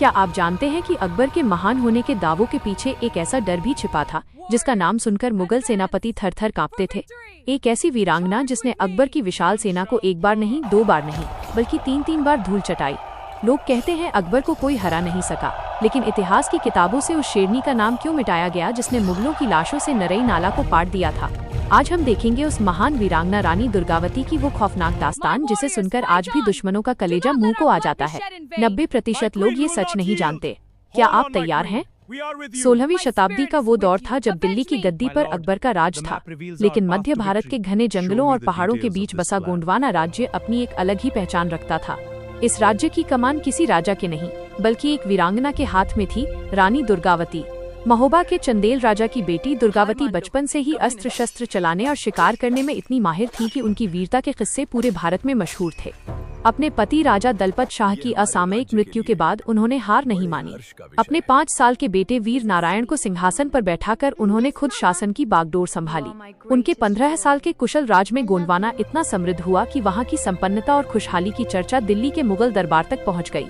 क्या आप जानते हैं कि अकबर के महान होने के दावों के पीछे एक ऐसा डर भी छिपा था जिसका नाम सुनकर मुगल सेनापति थर थर कांपते थे। एक ऐसी वीरांगना जिसने अकबर की विशाल सेना को एक बार नहीं, दो बार नहीं, बल्कि तीन बार धूल चटाई। लोग कहते हैं अकबर को कोई हरा नहीं सका, लेकिन इतिहास की किताबों से उस शेरनी का नाम क्यों मिटाया गया जिसने मुगलों की लाशों से नरई नाला को पाट दिया था। आज हम देखेंगे उस महान वीरांगना रानी दुर्गावती की वो खौफनाक दास्तान जिसे सुनकर आज भी दुश्मनों का कलेजा मुंह को आ जाता है। 90% लोग ये सच नहीं जानते। क्या आप तैयार हैं? 16वीं शताब्दी का वो दौर था जब दिल्ली की गद्दी पर अकबर का राज था, लेकिन मध्य भारत के घने जंगलों और पहाड़ों के बीच बसा गोंडवाना राज्य अपनी एक अलग ही पहचान रखता था। इस राज्य की कमान किसी राजा के नहीं, बल्कि एक वीरांगना के हाथ में थी, रानी दुर्गावती। महोबा के चंदेल राजा की बेटी दुर्गावती बचपन से ही अस्त्र शस्त्र चलाने और शिकार करने में इतनी माहिर थी कि उनकी वीरता के किस्से पूरे भारत में मशहूर थे। अपने पति राजा दलपत शाह की असामयिक मृत्यु के बाद उन्होंने हार नहीं मानी। अपने 5 साल के बेटे वीर नारायण को सिंहासन पर बैठाकर उन्होंने खुद शासन की बागडोर संभाली। उनके 15 साल के कुशल राज में गोंडवाना इतना समृद्ध हुआ कि वहाँ की संपन्नता और खुशहाली की चर्चा दिल्ली के मुगल दरबार तक पहुँच गई।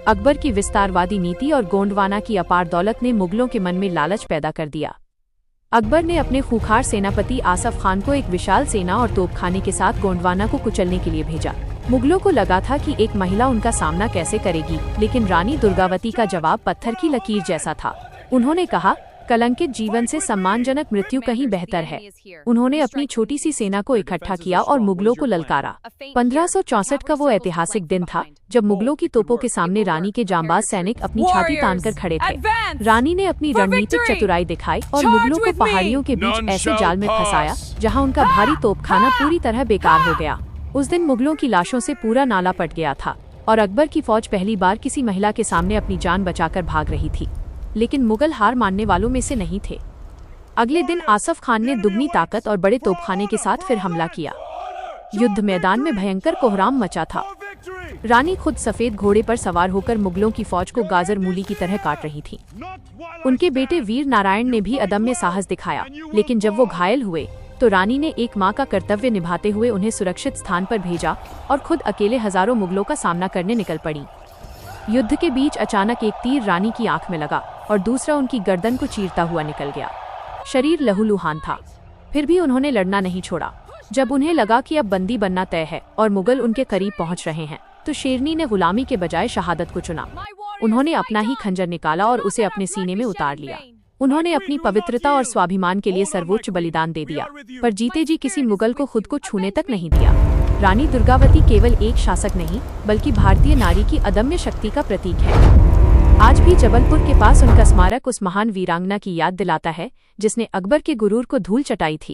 अकबर की विस्तारवादी नीति और गोंडवाना की अपार दौलत ने मुगलों के मन में लालच पैदा कर दिया। अकबर ने अपने खूंखार सेनापति आसफ खान को एक विशाल सेना और तोपखाने के साथ गोंडवाना को कुचलने के लिए भेजा। मुगलों को लगा था कि एक महिला उनका सामना कैसे करेगी, लेकिन रानी दुर्गावती का जवाब पत्थर की लकीर जैसा था। उन्होंने कहा, कलंकित जीवन से सम्मानजनक मृत्यु कहीं बेहतर है। उन्होंने अपनी छोटी सी सेना को इकट्ठा किया और मुगलों को ललकारा। 1564 का वो ऐतिहासिक दिन था जब मुगलों की तोपों के सामने रानी के जांबाज सैनिक अपनी छाती तानकर खड़े थे। रानी ने अपनी रणनीतिक चतुराई दिखाई और मुगलों को पहाड़ियों के बीच ऐसे जाल में फंसाया जहां उनका भारी तोपखाना पूरी तरह बेकार हो गया। उस दिन मुगलों की लाशों से पूरा नाला पट गया था और अकबर की फौज पहली बार किसी महिला के सामने अपनी जान बचाकर भाग रही थी। लेकिन मुगल हार मानने वालों में से नहीं थे। अगले दिन आसफ खान ने दुगनी ताकत और बड़े तोपखाने के साथ फिर हमला किया। युद्ध मैदान में भयंकर कोहराम मचा था। रानी खुद सफेद घोड़े पर सवार होकर मुगलों की फौज को गाजर मूली की तरह काट रही थी। उनके बेटे वीर नारायण ने भी अदम्य साहस दिखाया, लेकिन जब वो घायल हुए तो रानी ने एक मां का कर्तव्य निभाते हुए उन्हें सुरक्षित स्थान पर भेजा और खुद अकेले हजारों मुगलों का सामना करने निकल पड़ी। युद्ध के बीच अचानक एक तीर रानी की आंख में लगा और दूसरा उनकी गर्दन को चीरता हुआ निकल गया। शरीर लहूलुहान था, फिर भी उन्होंने लड़ना नहीं छोड़ा। जब उन्हें लगा कि अब बंदी बनना तय है और मुगल उनके करीब पहुंच रहे हैं, तो शेरनी ने गुलामी के बजाय शहादत को चुना। उन्होंने अपना ही खंजर निकाला और उसे अपने सीने में उतार लिया। उन्होंने अपनी पवित्रता और स्वाभिमान के लिए सर्वोच्च बलिदान दे दिया, पर जीते जी किसी मुगल को खुद को छूने तक नहीं दिया। रानी दुर्गावती केवल एक शासक नहीं, बल्कि भारतीय नारी की अदम्य शक्ति का प्रतीक है। आज भी जबलपुर के पास उनका स्मारक उस महान वीरांगना की याद दिलाता है जिसने अकबर के गुरूर को धूल चटाई थी।